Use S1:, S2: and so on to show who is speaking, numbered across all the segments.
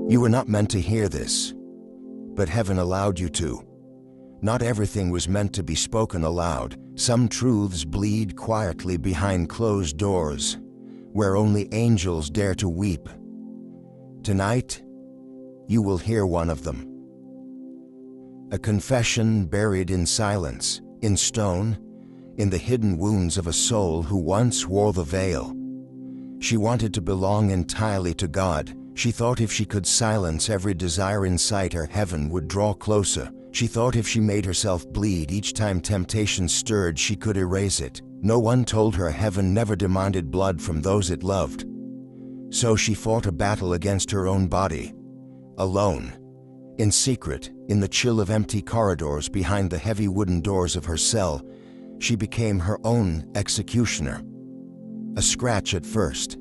S1: You were not meant to hear this, but heaven allowed you to. Not everything was meant to be spoken aloud. Some truths bleed quietly behind closed doors, where only angels dare to weep. Tonight, you will hear one of them. A confession buried in silence, in stone, in the hidden wounds of a soul who once wore the veil. She wanted to belong entirely to God. She thought if she could silence every desire inside her, heaven would draw closer. She thought if she made herself bleed each time temptation stirred, she could erase it. No one told her heaven never demanded blood from those it loved. So she fought a battle against her own body, alone, in secret, in the chill of empty corridors behind the heavy wooden doors of her cell. She became her own executioner. A scratch at first,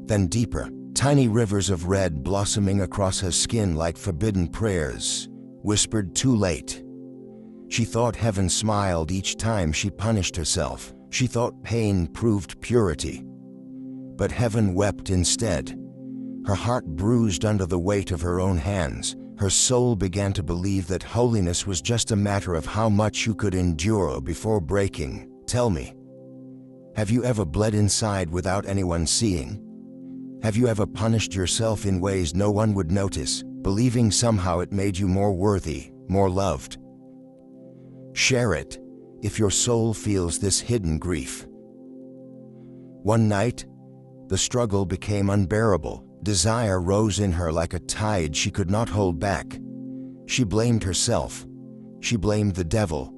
S1: then deeper, tiny rivers of red blossoming across her skin like forbidden prayers, whispered too late. She thought heaven smiled each time she punished herself. She thought pain proved purity. But heaven wept instead. Her heart bruised under the weight of her own hands. Her soul began to believe that holiness was just a matter of how much you could endure before breaking. Tell me, have you ever bled inside without anyone seeing? Have you ever punished yourself in ways no one would notice, believing somehow it made you more worthy, more loved? Share it, if your soul feels this hidden grief. One night, the struggle became unbearable. Desire rose in her like a tide she could not hold back. She blamed herself. She blamed the devil.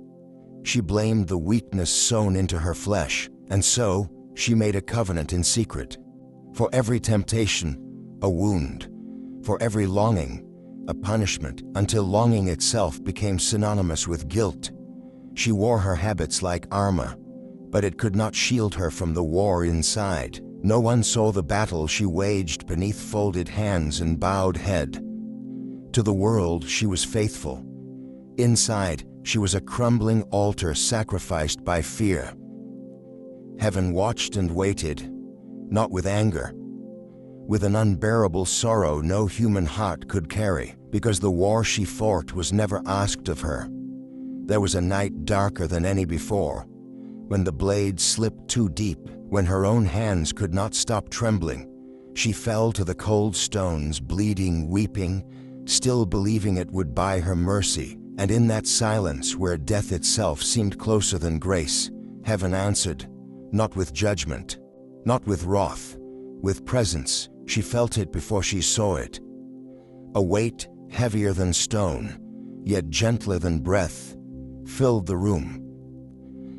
S1: She blamed the weakness sewn into her flesh. And so, she made a covenant in secret. For every temptation, a wound. For every longing, a punishment, until longing itself became synonymous with guilt. She wore her habits like armor, but it could not shield her from the war inside. No one saw the battle she waged beneath folded hands and bowed head. To the world, she was faithful. Inside, she was a crumbling altar sacrificed by fear. Heaven watched and waited, not with anger, with an unbearable sorrow no human heart could carry, because the war she fought was never asked of her. There was a night darker than any before, when the blade slipped too deep, when her own hands could not stop trembling. She fell to the cold stones, bleeding, weeping, still believing it would buy her mercy. And in that silence where death itself seemed closer than grace, heaven answered, not with judgment, not with wrath, with presence. She felt it before she saw it. A weight heavier than stone, yet gentler than breath, filled the room.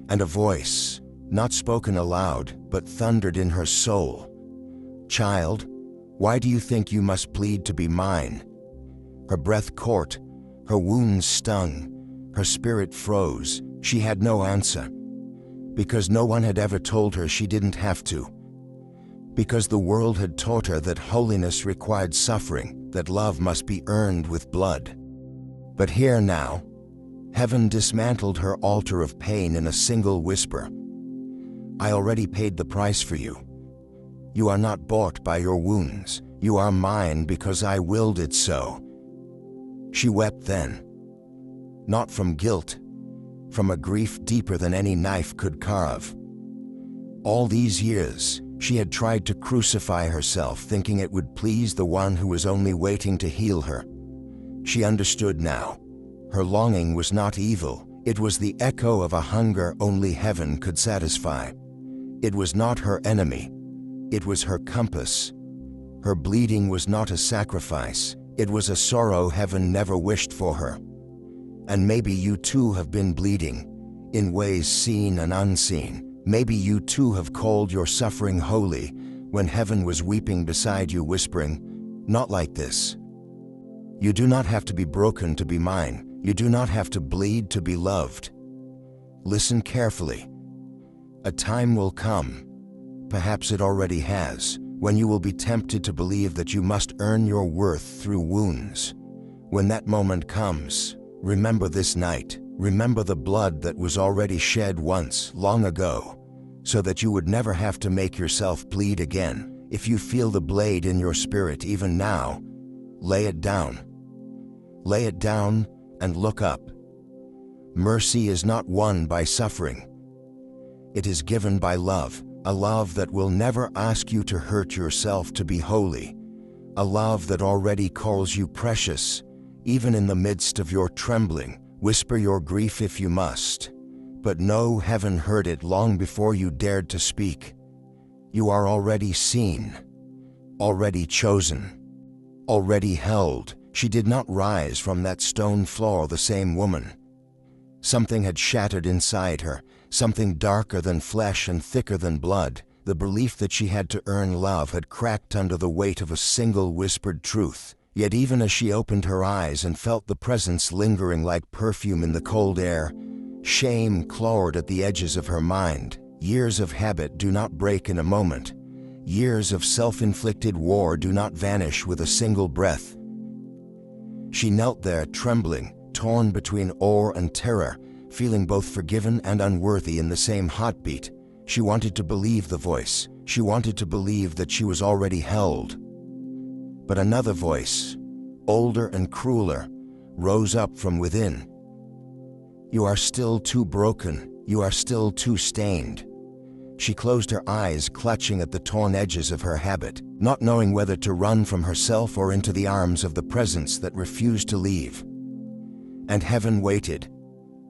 S1: And a voice, not spoken aloud, but thundered in her soul. Child, why do you think you must plead to be mine? Her breath caught, her wounds stung, her spirit froze. She had no answer. Because no one had ever told her she didn't have to. Because the world had taught her that holiness required suffering, that love must be earned with blood. But here now, heaven dismantled her altar of pain in a single whisper. I already paid the price for you. You are not bought by your wounds. You are mine because I willed it so. She wept then, not from guilt, from a grief deeper than any knife could carve. All these years, she had tried to crucify herself, thinking it would please the one who was only waiting to heal her. She understood now. Her longing was not evil. It was the echo of a hunger only heaven could satisfy. It was not her enemy. It was her compass. Her bleeding was not a sacrifice. It was a sorrow heaven never wished for her. And maybe you too have been bleeding, in ways seen and unseen. Maybe you too have called your suffering holy, when heaven was weeping beside you whispering, not like this. You do not have to be broken to be mine. You do not have to bleed to be loved. Listen carefully. A time will come, perhaps it already has, when you will be tempted to believe that you must earn your worth through wounds. When that moment comes, remember this night. Remember the blood that was already shed once, long ago, so that you would never have to make yourself bleed again. If you feel the blade in your spirit even now, Lay it down. Lay it down and look up. Mercy is not won by suffering. It is given by love, a love that will never ask you to hurt yourself to be holy, a love that already calls you precious, even in the midst of your trembling. Whisper your grief if you must, but know heaven heard it long before you dared to speak. You are already seen, already chosen, already held. She did not rise from that stone floor the same woman. Something had shattered inside her, something darker than flesh and thicker than blood. The belief that she had to earn love had cracked under the weight of a single whispered truth. Yet even as she opened her eyes and felt the presence lingering like perfume in the cold air, shame clawed at the edges of her mind. Years of habit do not break in a moment. Years of self-inflicted war do not vanish with a single breath. She knelt there trembling, torn between awe and terror, feeling both forgiven and unworthy in the same heartbeat. She wanted to believe the voice. She wanted to believe that she was already held. But another voice, older and crueler, rose up from within. You are still too broken. You are still too stained. She closed her eyes, clutching at the torn edges of her habit, not knowing whether to run from herself or into the arms of the presence that refused to leave. And heaven waited,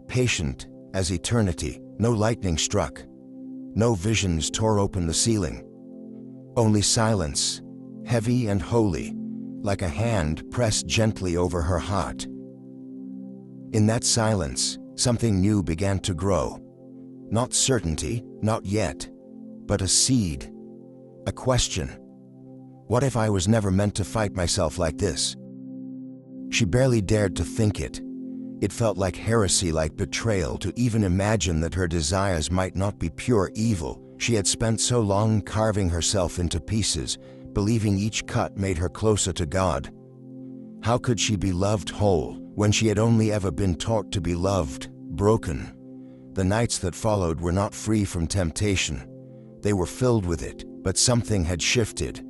S1: patient as eternity. No lightning struck. No visions tore open the ceiling. Only silence, heavy and holy, like a hand pressed gently over her heart. In that silence, something new began to grow. Not certainty, not yet, but a seed, a question. What if I was never meant to fight myself like this? She barely dared to think it. It felt like heresy, like betrayal, to even imagine that her desires might not be pure evil. She had spent so long carving herself into pieces, believing each cut made her closer to God. How could she be loved whole when she had only ever been taught to be loved broken? The nights that followed were not free from temptation. They were filled with it, but something had shifted.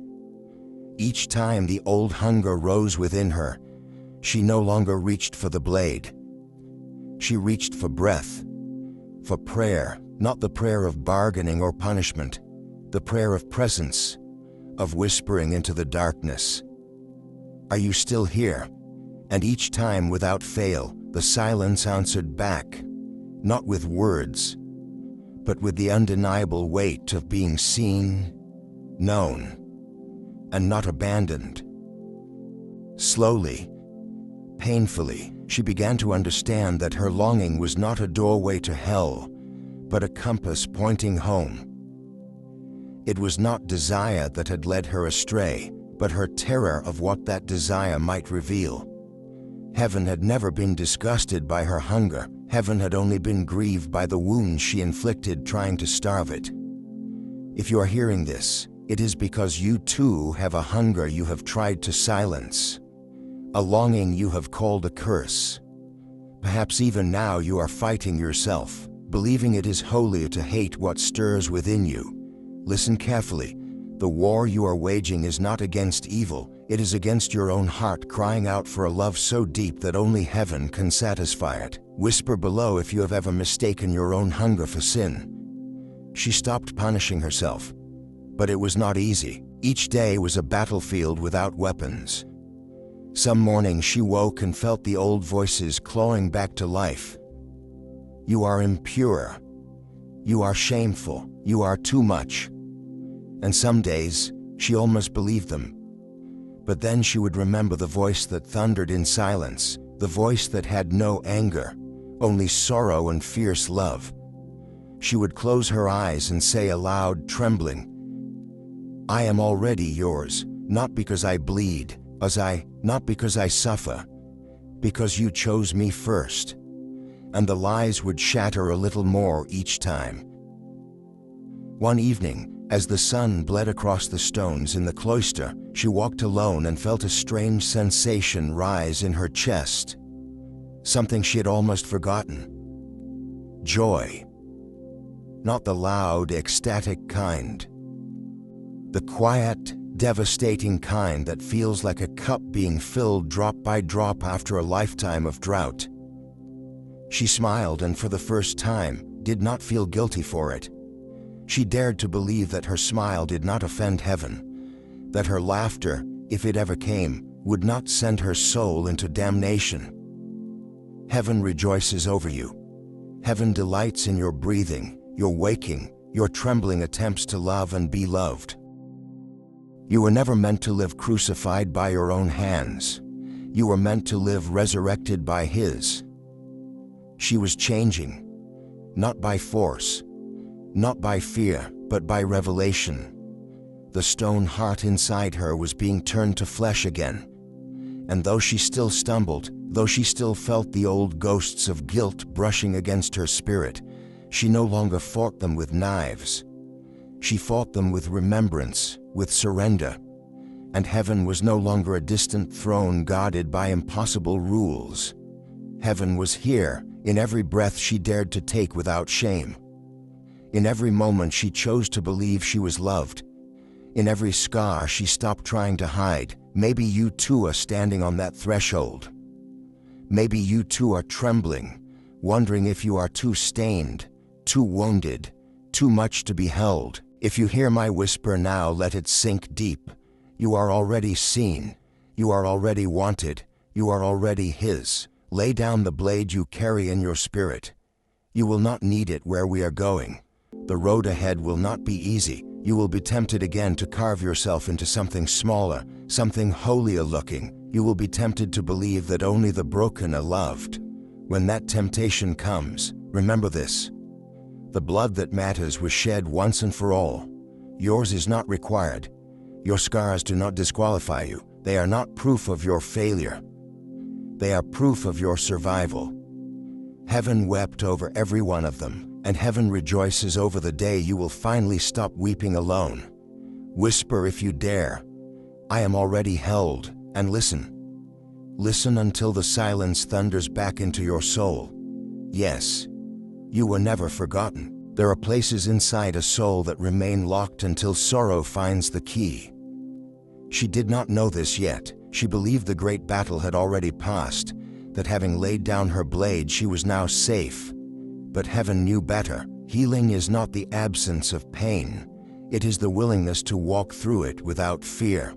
S1: Each time the old hunger rose within her, she no longer reached for the blade. She reached for breath, for prayer, not the prayer of bargaining or punishment, the prayer of presence, of whispering into the darkness. Are you still here? And each time, without fail, the silence answered back, not with words, but with the undeniable weight of being seen, known, and not abandoned. Slowly, painfully, she began to understand that her longing was not a doorway to hell, but a compass pointing home. It was not desire that had led her astray, but her terror of what that desire might reveal. Heaven had never been disgusted by her hunger. Heaven had only been grieved by the wounds she inflicted trying to starve it. If you are hearing this, it is because you too have a hunger you have tried to silence, a longing you have called a curse. Perhaps even now you are fighting yourself, believing it is holier to hate what stirs within you. Listen carefully. The war you are waging is not against evil, it is against your own heart crying out for a love so deep that only heaven can satisfy it. Whisper below if you have ever mistaken your own hunger for sin. She stopped punishing herself, but it was not easy. Each day was a battlefield without weapons. Some morning she woke and felt the old voices clawing back to life. You are impure. You are shameful. You are too much. And some days, she almost believed them. But then she would remember the voice that thundered in silence, the voice that had no anger, only sorrow and fierce love. She would close her eyes and say aloud, trembling, I am already yours, not because I bleed, not because I suffer, because you chose me first. And the lies would shatter a little more each time. One evening, as the sun bled across the stones in the cloister, she walked alone and felt a strange sensation rise in her chest. Something she had almost forgotten. Joy. Not the loud, ecstatic kind. The quiet, devastating kind that feels like a cup being filled drop by drop after a lifetime of drought. She smiled and for the first time did not feel guilty for it. She dared to believe that her smile did not offend heaven, that her laughter, if it ever came, would not send her soul into damnation. Heaven rejoices over you. Heaven delights in your breathing, your waking, your trembling attempts to love and be loved. You were never meant to live crucified by your own hands. You were meant to live resurrected by His. She was changing, not by force, not by fear, but by revelation. The stone heart inside her was being turned to flesh again. And though she still stumbled, though she still felt the old ghosts of guilt brushing against her spirit, she no longer fought them with knives. She fought them with remembrance, with surrender. And heaven was no longer a distant throne guarded by impossible rules. Heaven was here, in every breath she dared to take without shame. In every moment she chose to believe she was loved. In every scar she stopped trying to hide. Maybe you too are standing on that threshold. Maybe you too are trembling, wondering if you are too stained, too wounded, too much to be held. If you hear my whisper now, let it sink deep. You are already seen. You are already wanted. You are already His. Lay down the blade you carry in your spirit. You will not need it where we are going. The road ahead will not be easy. You will be tempted again to carve yourself into something smaller, something holier looking. You will be tempted to believe that only the broken are loved. When that temptation comes, remember this. The blood that matters was shed once and for all. Yours is not required. Your scars do not disqualify you. They are not proof of your failure. They are proof of your survival. Heaven wept over every one of them, and heaven rejoices over the day you will finally stop weeping alone. Whisper if you dare, I am already held, and listen. Listen until the silence thunders back into your soul. Yes, you were never forgotten. There are places inside a soul that remain locked until sorrow finds the key. She did not know this yet. She believed the great battle had already passed, that having laid down her blade she was now safe. But heaven knew better. Healing is not the absence of pain. It is the willingness to walk through it without fear.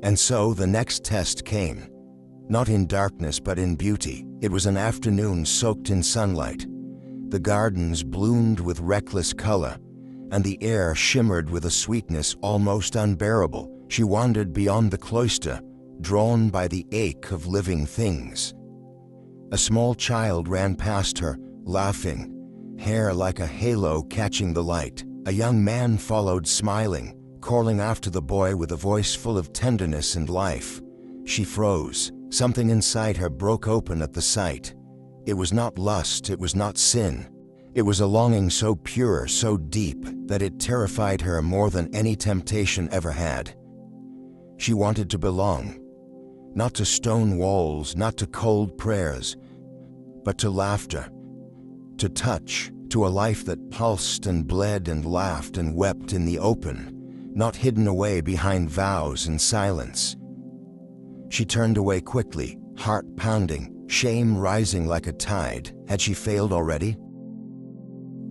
S1: And so the next test came. Not in darkness but in beauty. It was an afternoon soaked in sunlight. The gardens bloomed with reckless color, and the air shimmered with a sweetness almost unbearable. She wandered beyond the cloister, drawn by the ache of living things. A small child ran past her, laughing, hair like a halo catching the light. A young man followed smiling, calling after the boy with a voice full of tenderness and life. She froze. Something inside her broke open at the sight. It was not lust, it was not sin. It was a longing so pure, so deep, that it terrified her more than any temptation ever had. She wanted to belong, not to stone walls, not to cold prayers, but to laughter, to touch, to a life that pulsed and bled and laughed and wept in the open, not hidden away behind vows and silence. She turned away quickly, heart pounding, shame rising like a tide. Had she failed already?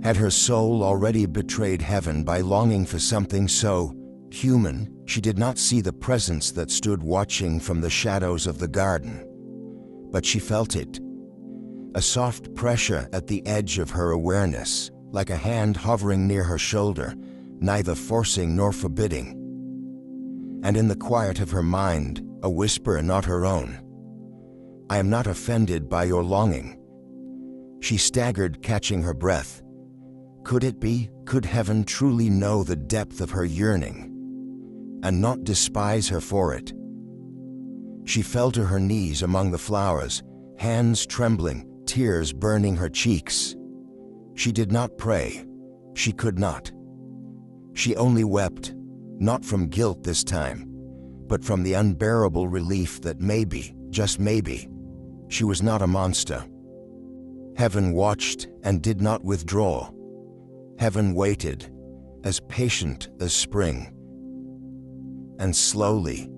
S1: Had her soul already betrayed heaven by longing for something so human? She did not see the presence that stood watching from the shadows of the garden, but she felt it. A soft pressure at the edge of her awareness, like a hand hovering near her shoulder, neither forcing nor forbidding. And in the quiet of her mind, a whisper not her own. I am not offended by your longing. She staggered, catching her breath. Could it be? Could heaven truly know the depth of her yearning, and not despise her for it? She fell to her knees among the flowers, hands trembling, tears burning her cheeks. She did not pray. She could not. She only wept, not from guilt this time, but from the unbearable relief that maybe, just maybe, she was not a monster. Heaven watched and did not withdraw. Heaven waited, as patient as spring. And slowly,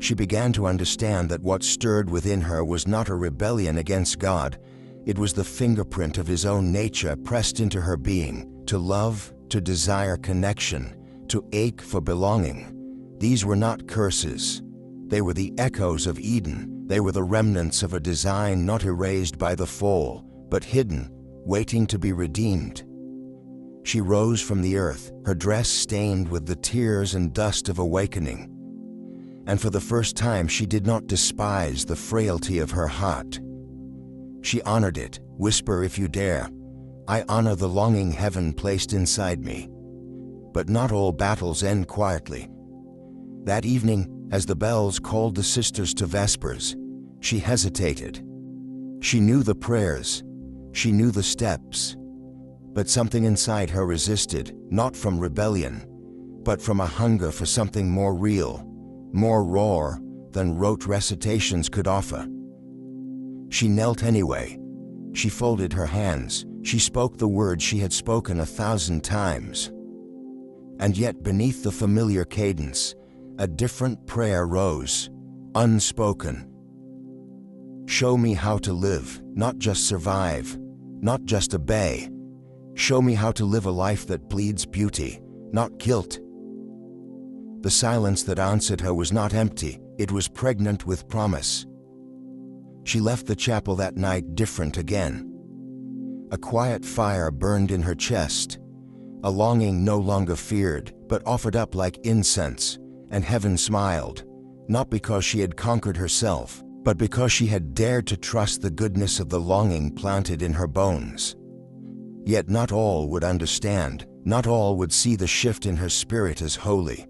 S1: she began to understand that what stirred within her was not a rebellion against God. It was the fingerprint of His own nature pressed into her being, to love, to desire connection, to ache for belonging. These were not curses. They were the echoes of Eden. They were the remnants of a design not erased by the fall, but hidden, waiting to be redeemed. She rose from the earth, her dress stained with the tears and dust of awakening. And for the first time she did not despise the frailty of her heart. She honored it. Whisper if you dare. I honor the longing heaven placed inside me. But not all battles end quietly. That evening, as the bells called the sisters to Vespers, she hesitated. She knew the prayers. She knew the steps. But something inside her resisted, not from rebellion, but from a hunger for something more real, more raw than rote recitations could offer. She knelt anyway. She folded her hands. She spoke the words she had spoken 1,000 times. And yet beneath the familiar cadence, a different prayer rose, unspoken. Show me how to live, not just survive, not just obey. Show me how to live a life that bleeds beauty, not guilt. The silence that answered her was not empty, it was pregnant with promise. She left the chapel that night different again. A quiet fire burned in her chest, a longing no longer feared, but offered up like incense, and heaven smiled, not because she had conquered herself, but because she had dared to trust the goodness of the longing planted in her bones. Yet not all would understand, not all would see the shift in her spirit as holy.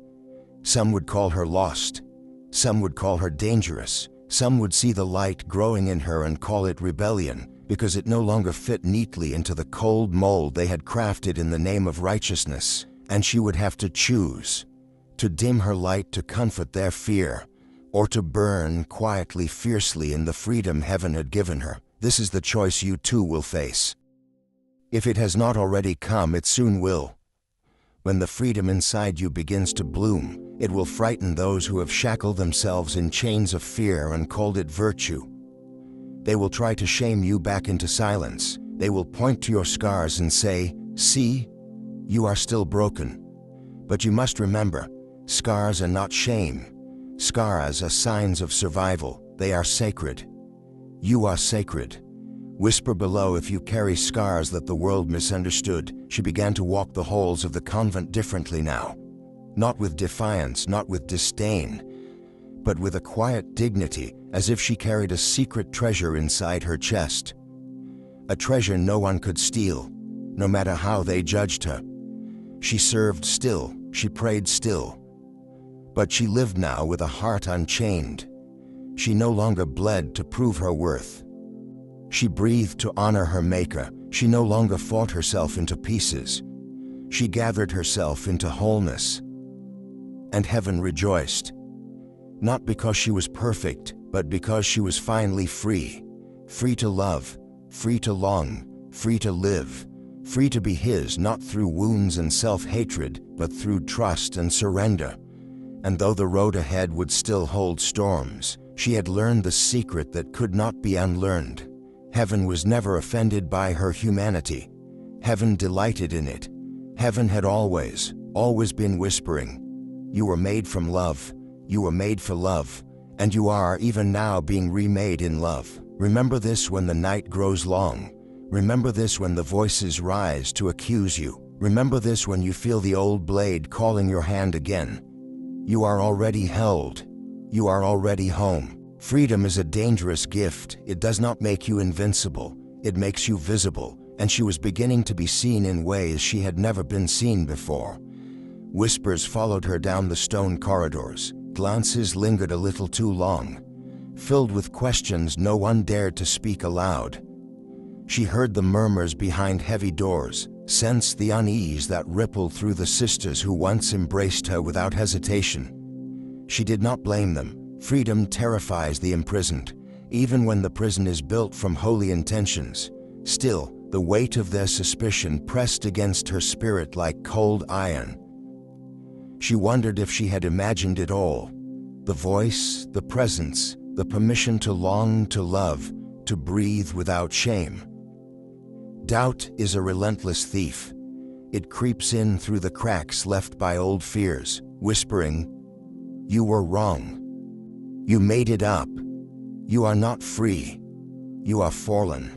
S1: Some would call her lost, some would call her dangerous, some would see the light growing in her and call it rebellion, because it no longer fit neatly into the cold mold they had crafted in the name of righteousness, and she would have to choose, to dim her light to comfort their fear, or to burn quietly, fiercely in the freedom heaven had given her. This is the choice you too will face. If it has not already come, it soon will. When the freedom inside you begins to bloom, it will frighten those who have shackled themselves in chains of fear and called it virtue. They will try to shame you back into silence. They will point to your scars and say, "See, you are still broken." But you must remember, scars are not shame. Scars are signs of survival. They are sacred. You are sacred. Whisper below if you carry scars that the world misunderstood. She began to walk the halls of the convent differently now. Not with defiance, not with disdain, but with a quiet dignity, as if she carried a secret treasure inside her chest. A treasure no one could steal, no matter how they judged her. She served still, she prayed still. But she lived now with a heart unchained. She no longer bled to prove her worth. She breathed to honor her Maker. She no longer fought herself into pieces. She gathered herself into wholeness. And heaven rejoiced. Not because she was perfect, but because she was finally free. Free to love, free to long, free to live, free to be His, not through wounds and self-hatred, but through trust and surrender. And though the road ahead would still hold storms, she had learned the secret that could not be unlearned. Heaven was never offended by her humanity. Heaven delighted in it. Heaven had always been whispering, "You were made from love. You were made for love. And you are even now being remade in love. Remember this when the night grows long. Remember this when the voices rise to accuse you. Remember this when you feel the old blade calling your hand again. You are already held. You are already home." Freedom is a dangerous gift. It does not make you invincible. It makes you visible, and she was beginning to be seen in ways she had never been seen before. Whispers followed her down the stone corridors. Glances lingered a little too long, filled with questions no one dared to speak aloud. She heard the murmurs behind heavy doors, sensed the unease that rippled through the sisters who once embraced her without hesitation. She did not blame them. Freedom terrifies the imprisoned, even when the prison is built from holy intentions. Still, the weight of their suspicion pressed against her spirit like cold iron. She wondered if she had imagined it all. The voice, the presence, the permission to long, to love, to breathe without shame. Doubt is a relentless thief. It creeps in through the cracks left by old fears, whispering, "You were wrong. You made it up. You are not free. You are fallen."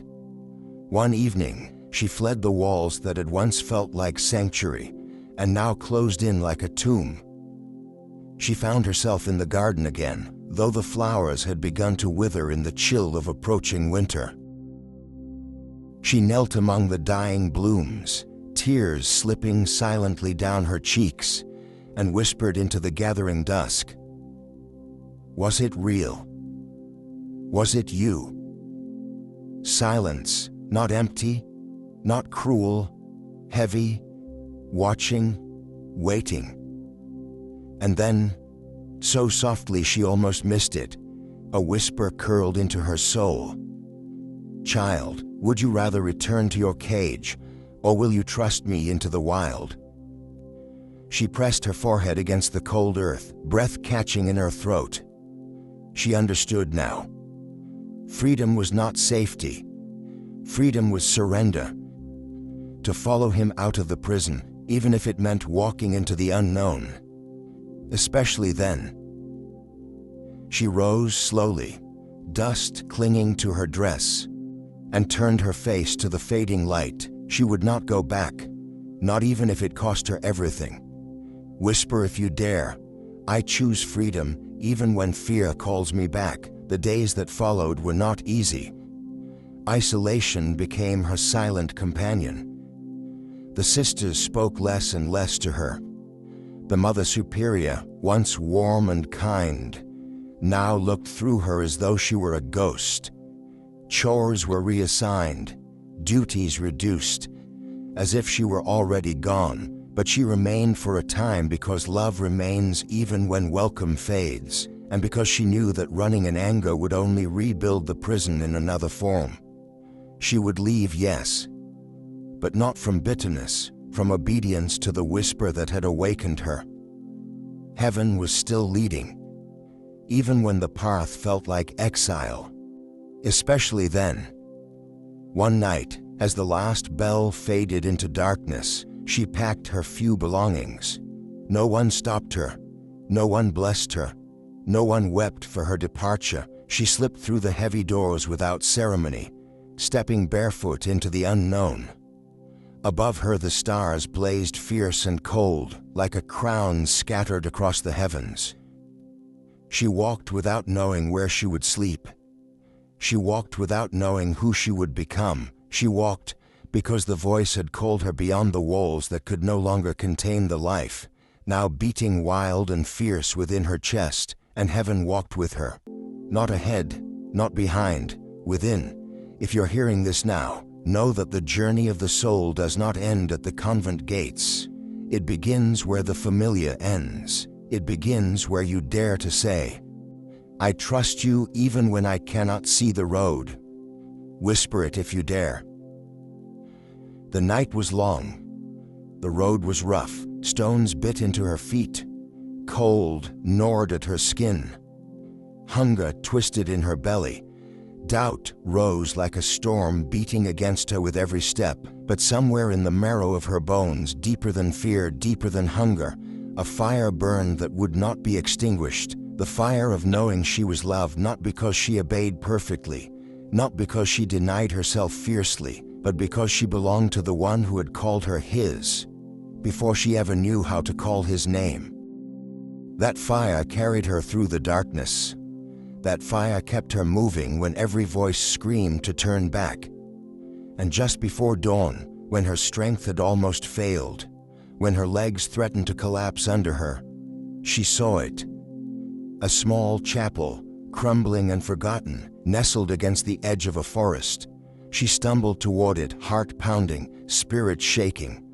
S1: One evening, she fled the walls that had once felt like sanctuary and now closed in like a tomb. She found herself in the garden again, though the flowers had begun to wither in the chill of approaching winter. She knelt among the dying blooms, tears slipping silently down her cheeks, and whispered into the gathering dusk, "Was it real? Was it you?" Silence, not empty, not cruel, heavy, watching, waiting. And then, so softly she almost missed it, a whisper curled into her soul. "Child, would you rather return to your cage, or will you trust me into the wild?" She pressed her forehead against the cold earth, breath catching in her throat. She understood now. Freedom was not safety. Freedom was surrender. To follow him out of the prison, even if it meant walking into the unknown. Especially then. She rose slowly, dust clinging to her dress, and turned her face to the fading light. She would not go back, not even if it cost her everything. Whisper if you dare, I choose freedom even when fear calls me back. The days that followed were not easy. Isolation became her silent companion. The sisters spoke less and less to her. The Mother Superior, once warm and kind, now looked through her as though she were a ghost. Chores were reassigned, duties reduced, as if she were already gone, but she remained for a time because love remains even when welcome fades, and because she knew that running in anger would only rebuild the prison in another form. She would leave, yes, but not from bitterness, from obedience to the whisper that had awakened her. Heaven was still leading, even when the path felt like exile. Especially then. One night, as the last bell faded into darkness, she packed her few belongings. No one stopped her. No one blessed her. No one wept for her departure. She slipped through the heavy doors without ceremony, stepping barefoot into the unknown. Above her the stars blazed fierce and cold, like a crown scattered across the heavens. She walked without knowing where she would sleep. She walked without knowing who she would become. She walked because the voice had called her beyond the walls that could no longer contain the life, now beating wild and fierce within her chest, and heaven walked with her. Not ahead, not behind, within. If you're hearing this now, know that the journey of the soul does not end at the convent gates. It begins where the familiar ends. It begins where you dare to say, I trust you even when I cannot see the road. Whisper it if you dare. The night was long. The road was rough. Stones bit into her feet. Cold gnawed at her skin. Hunger twisted in her belly. Doubt rose like a storm beating against her with every step. But somewhere in the marrow of her bones, deeper than fear, deeper than hunger, a fire burned that would not be extinguished. The fire of knowing she was loved not because she obeyed perfectly, not because she denied herself fiercely, but because she belonged to the one who had called her his, before she ever knew how to call his name. That fire carried her through the darkness. That fire kept her moving when every voice screamed to turn back. And just before dawn, when her strength had almost failed, when her legs threatened to collapse under her, she saw it. A small chapel, crumbling and forgotten, nestled against the edge of a forest. She stumbled toward it, heart pounding, spirit shaking.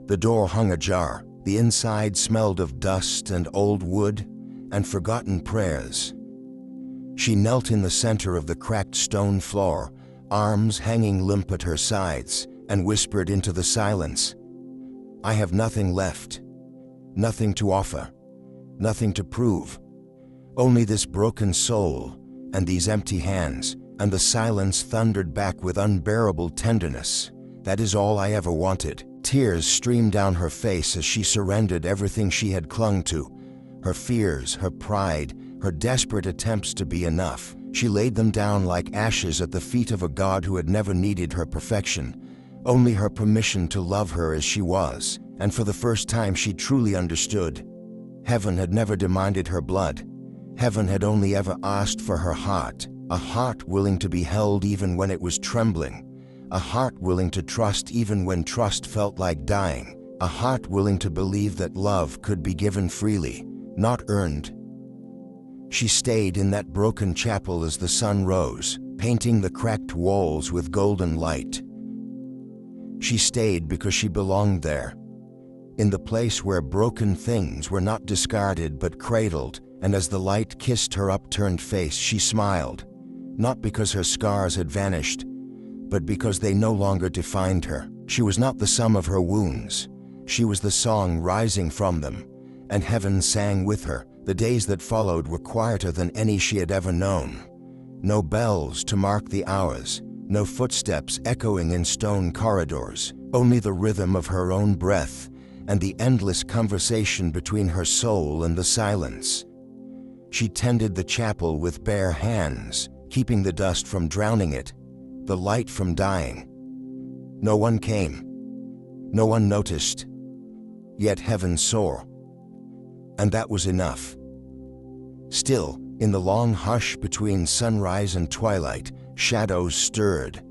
S1: The door hung ajar. The inside smelled of dust and old wood and forgotten prayers. She knelt in the center of the cracked stone floor, arms hanging limp at her sides, and whispered into the silence, I have nothing left. nothing to offer, nothing to prove. Only this broken soul and these empty hands, and the silence thundered back with unbearable tenderness. That is all I ever wanted. Tears streamed down her face as she surrendered everything she had clung to. Her fears, her pride, her desperate attempts to be enough. She laid them down like ashes at the feet of a God who had never needed her perfection, only her permission to love her as she was. And for the first time she truly understood. Heaven had never demanded her blood. Heaven had only ever asked for her heart, a heart willing to be held even when it was trembling, a heart willing to trust even when trust felt like dying, a heart willing to believe that love could be given freely, not earned. She stayed in that broken chapel as the sun rose, painting the cracked walls with golden light. She stayed because she belonged there, in the place where broken things were not discarded but cradled, and as the light kissed her upturned face, she smiled, not because her scars had vanished, but because they no longer defined her. She was not the sum of her wounds. She was the song rising from them, and heaven sang with her. The days that followed were quieter than any she had ever known. No bells to mark the hours, no footsteps echoing in stone corridors, only the rhythm of her own breath and the endless conversation between her soul and the silence. She tended the chapel with bare hands, keeping the dust from drowning it, the light from dying. No one came. No one noticed. Yet heaven saw. And that was enough. Still, in the long hush between sunrise and twilight, shadows stirred.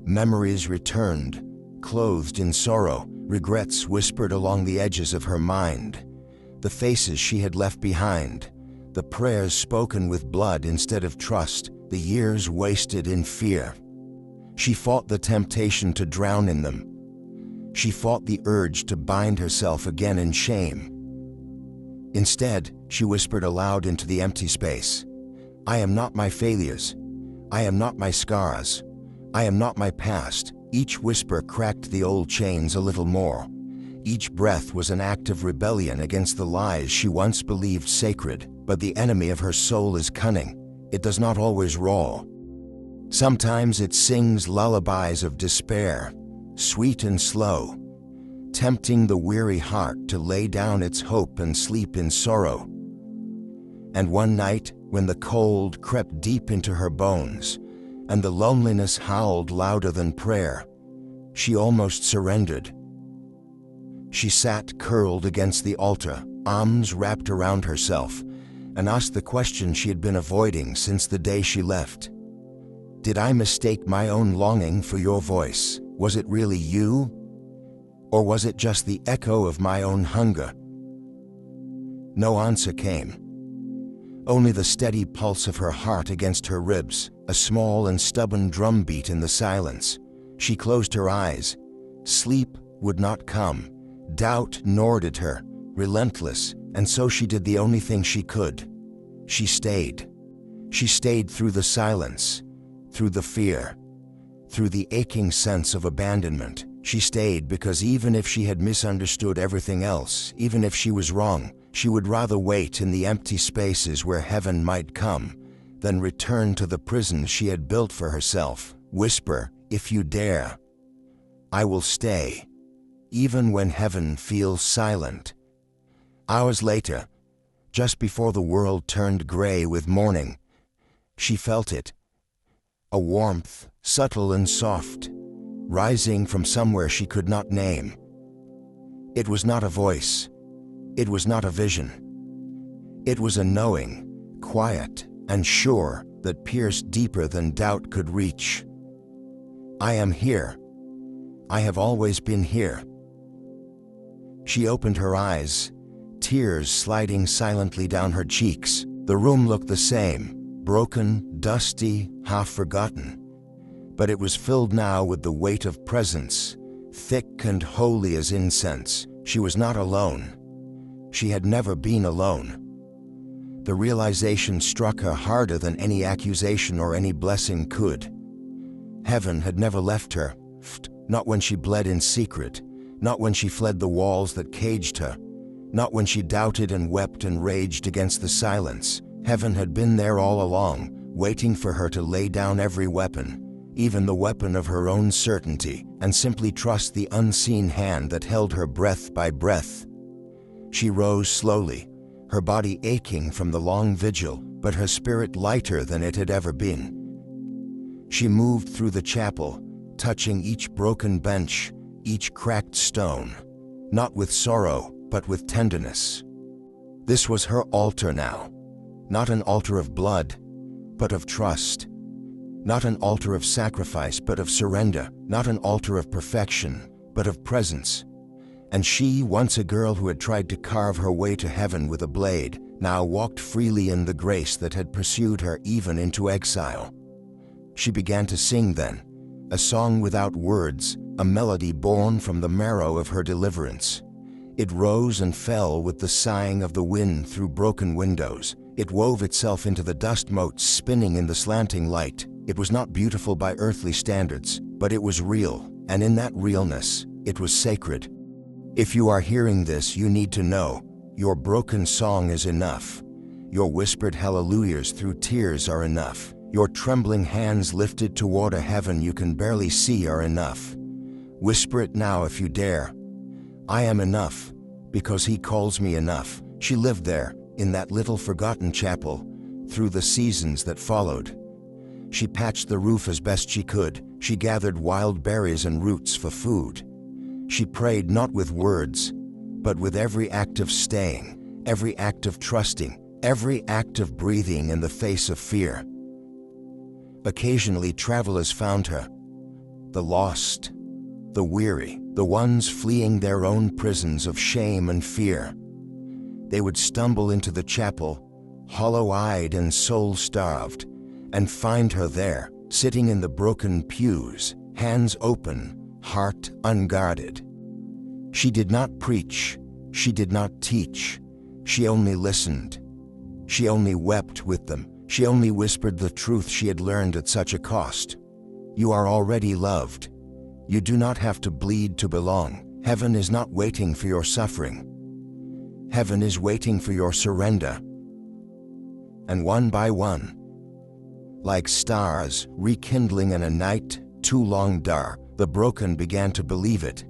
S1: Memories returned, clothed in sorrow. Regrets whispered along the edges of her mind. The faces she had left behind. The prayers spoken with blood instead of trust. The years wasted in fear. She fought the temptation to drown in them. She fought the urge to bind herself again in shame. Instead, she whispered aloud into the empty space, "I am not my failures. I am not my scars. I am not my past." Each whisper cracked the old chains a little more. Each breath was an act of rebellion against the lies she once believed sacred. But the enemy of her soul is cunning. It does not always roar. Sometimes it sings lullabies of despair, sweet and slow, tempting the weary heart to lay down its hope and sleep in sorrow. And one night, when the cold crept deep into her bones, and the loneliness howled louder than prayer, she almost surrendered. She sat curled against the altar, arms wrapped around herself, and asked the question she had been avoiding since the day she left. Did I mistake my own longing for your voice? Was it really you? Or was it just the echo of my own hunger? No answer came. Only the steady pulse of her heart against her ribs, a small and stubborn drumbeat in the silence. She closed her eyes. Sleep would not come. Doubt gnawed at her, relentless, and so she did the only thing she could. She stayed. She stayed through the silence, through the fear, through the aching sense of abandonment. She stayed because even if she had misunderstood everything else, even if she was wrong, she would rather wait in the empty spaces where heaven might come than return to the prison she had built for herself. Whisper, if you dare. I will stay, even when heaven feels silent. Hours later, just before the world turned gray with morning, she felt it. A warmth, subtle and soft, rising from somewhere she could not name. It was not a voice. It was not a vision. It was a knowing, quiet and sure, that pierced deeper than doubt could reach. I am here. I have always been here. She opened her eyes, tears sliding silently down her cheeks. The room looked the same, broken, dusty, half forgotten. But it was filled now with the weight of presence, thick and holy as incense. She was not alone. She had never been alone. The realization struck her harder than any accusation or any blessing could. Heaven had never left her, not when she bled in secret, not when she fled the walls that caged her. Not when she doubted and wept and raged against the silence. Heaven had been there all along, waiting for her to lay down every weapon, even the weapon of her own certainty, and simply trust the unseen hand that held her breath by breath. She rose slowly, her body aching from the long vigil, but her spirit lighter than it had ever been. She moved through the chapel, touching each broken bench, each cracked stone, not with sorrow, but with tenderness. This was her altar now, not an altar of blood, but of trust. Not an altar of sacrifice, but of surrender. Not an altar of perfection, but of presence. And she, once a girl who had tried to carve her way to heaven with a blade, now walked freely in the grace that had pursued her even into exile. She began to sing then, a song without words, a melody born from the marrow of her deliverance. It rose and fell with the sighing of the wind through broken windows. It wove itself into the dust motes spinning in the slanting light. It was not beautiful by earthly standards, but it was real, and in that realness, it was sacred. If you are hearing this, you need to know, your broken song is enough. Your whispered hallelujahs through tears are enough. Your trembling hands lifted toward a heaven you can barely see are enough. Whisper it now if you dare. I am enough, because he calls me enough. She lived there, in that little forgotten chapel, through the seasons that followed. She patched the roof as best she could. She gathered wild berries and roots for food. She prayed not with words, but with every act of staying, every act of trusting, every act of breathing in the face of fear. Occasionally travelers found her, the lost, the weary, the ones fleeing their own prisons of shame and fear. They would stumble into the chapel, hollow-eyed and soul-starved, and find her there, sitting in the broken pews, hands open, heart unguarded. She did not preach, she did not teach, she only listened. She only wept with them, she only whispered the truth she had learned at such a cost. You are already loved. You do not have to bleed to belong. Heaven is not waiting for your suffering. Heaven is waiting for your surrender. And one by one, like stars rekindling in a night too long dark, the broken began to believe it.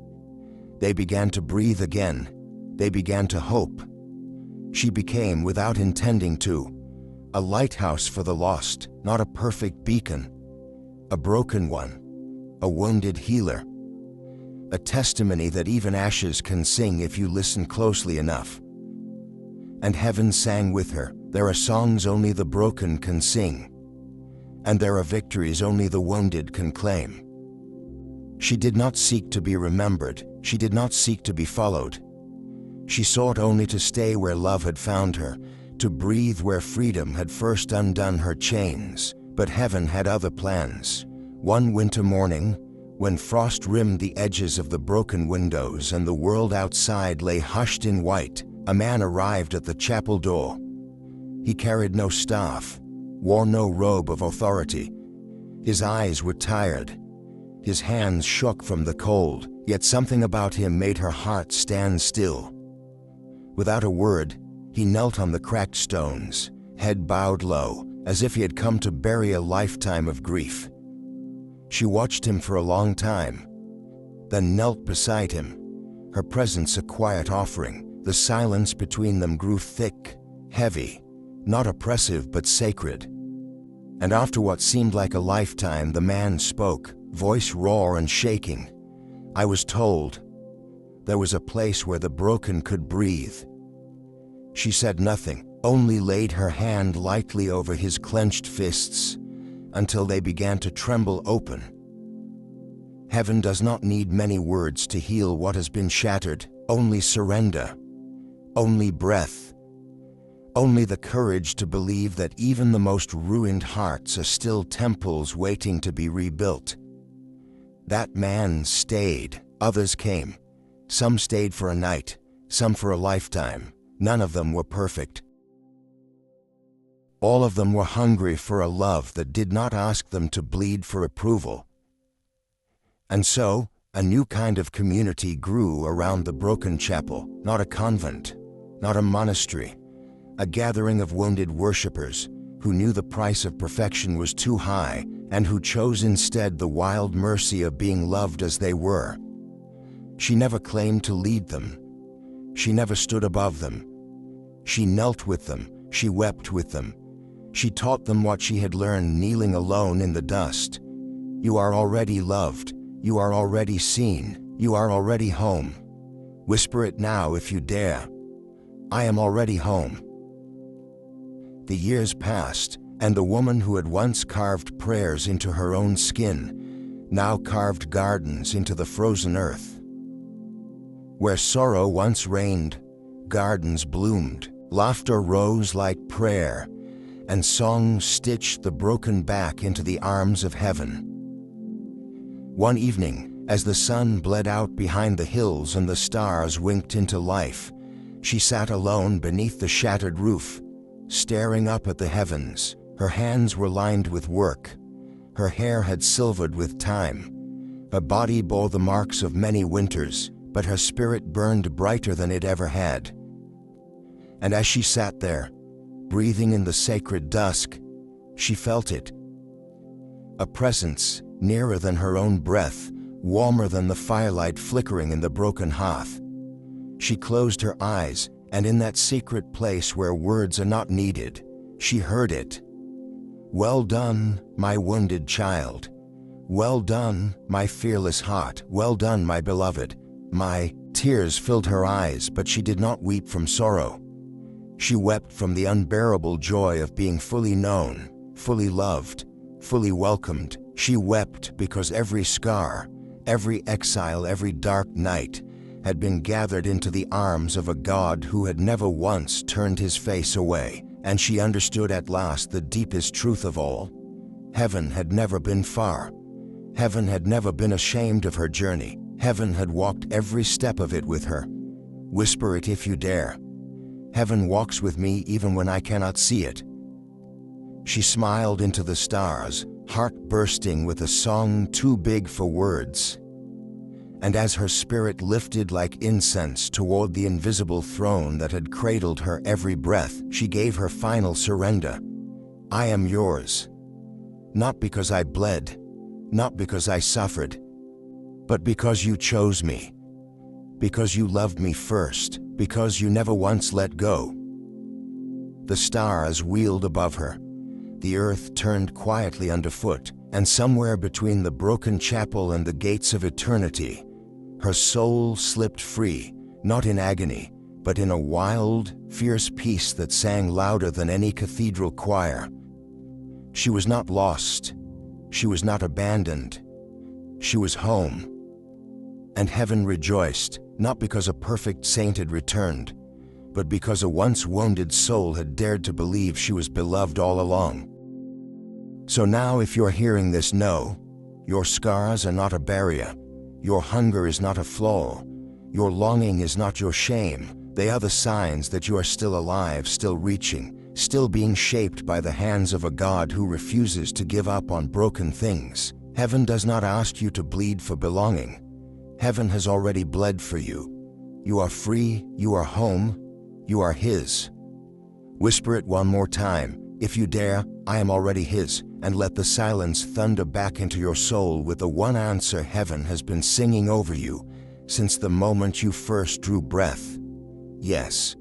S1: They began to breathe again. They began to hope. She became, without intending to, a lighthouse for the lost, not a perfect beacon, a broken one, a wounded healer, a testimony that even ashes can sing if you listen closely enough. And heaven sang with her. There are songs only the broken can sing, and there are victories only the wounded can claim. She did not seek to be remembered. She did not seek to be followed. She sought only to stay where love had found her, to breathe where freedom had first undone her chains. But heaven had other plans. One winter morning, when frost rimmed the edges of the broken windows and the world outside lay hushed in white, a man arrived at the chapel door. He carried no staff, wore no robe of authority. His eyes were tired. His hands shook from the cold, yet something about him made her heart stand still. Without a word, he knelt on the cracked stones, head bowed low, as if he had come to bury a lifetime of grief. She watched him for a long time, then knelt beside him, her presence a quiet offering. The silence between them grew thick, heavy, not oppressive but sacred. And after what seemed like a lifetime, the man spoke, voice raw and shaking. I was told there was a place where the broken could breathe. She said nothing, only laid her hand lightly over his clenched fists until they began to tremble open. Heaven does not need many words to heal what has been shattered, only surrender, only breath, only the courage to believe that even the most ruined hearts are still temples waiting to be rebuilt. That man stayed, others came. Some stayed for a night, some for a lifetime. None of them were perfect. All of them were hungry for a love that did not ask them to bleed for approval. And so, a new kind of community grew around the broken chapel, not a convent, not a monastery, a gathering of wounded worshippers who knew the price of perfection was too high and who chose instead the wild mercy of being loved as they were. She never claimed to lead them. She never stood above them. She knelt with them. She wept with them. She taught them what she had learned kneeling alone in the dust. You are already loved. You are already seen. You are already home. Whisper it now if you dare. I am already home. The years passed, and the woman who had once carved prayers into her own skin now carved gardens into the frozen earth. Where sorrow once reigned, gardens bloomed, laughter rose like prayer, and song stitched the broken back into the arms of heaven. One evening, as the sun bled out behind the hills and the stars winked into life, she sat alone beneath the shattered roof, staring up at the heavens. Her hands were lined with work. Her hair had silvered with time. Her body bore the marks of many winters, but her spirit burned brighter than it ever had. And as she sat there, breathing in the sacred dusk, she felt it. A presence, nearer than her own breath, warmer than the firelight flickering in the broken hearth. She closed her eyes, and in that secret place where words are not needed, she heard it. Well done, my wounded child. Well done, my fearless heart. Well done, my beloved. My tears filled her eyes, but she did not weep from sorrow. She wept from the unbearable joy of being fully known, fully loved, fully welcomed. She wept because every scar, every exile, every dark night had been gathered into the arms of a God who had never once turned his face away, and she understood at last the deepest truth of all. Heaven had never been far. Heaven had never been ashamed of her journey. Heaven had walked every step of it with her. Whisper it if you dare. Heaven walks with me even when I cannot see it. She smiled into the stars, heart bursting with a song too big for words. And as her spirit lifted like incense toward the invisible throne that had cradled her every breath, she gave her final surrender. I am yours. Not because I bled, not because I suffered, but because you chose me. Because you loved me first, because you never once let go. The stars wheeled above her. The earth turned quietly underfoot, and somewhere between the broken chapel and the gates of eternity, her soul slipped free, not in agony, but in a wild, fierce peace that sang louder than any cathedral choir. She was not lost. She was not abandoned. She was home. And heaven rejoiced, not because a perfect saint had returned, but because a once wounded soul had dared to believe she was beloved all along. So now if you're hearing this, know, your scars are not a barrier. Your hunger is not a flaw. Your longing is not your shame. They are the signs that you are still alive, still reaching, still being shaped by the hands of a God who refuses to give up on broken things. Heaven does not ask you to bleed for belonging. Heaven has already bled for you. You are free, you are home, you are His. Whisper it one more time, if you dare, I am already His, and let the silence thunder back into your soul with the one answer heaven has been singing over you since the moment you first drew breath. Yes,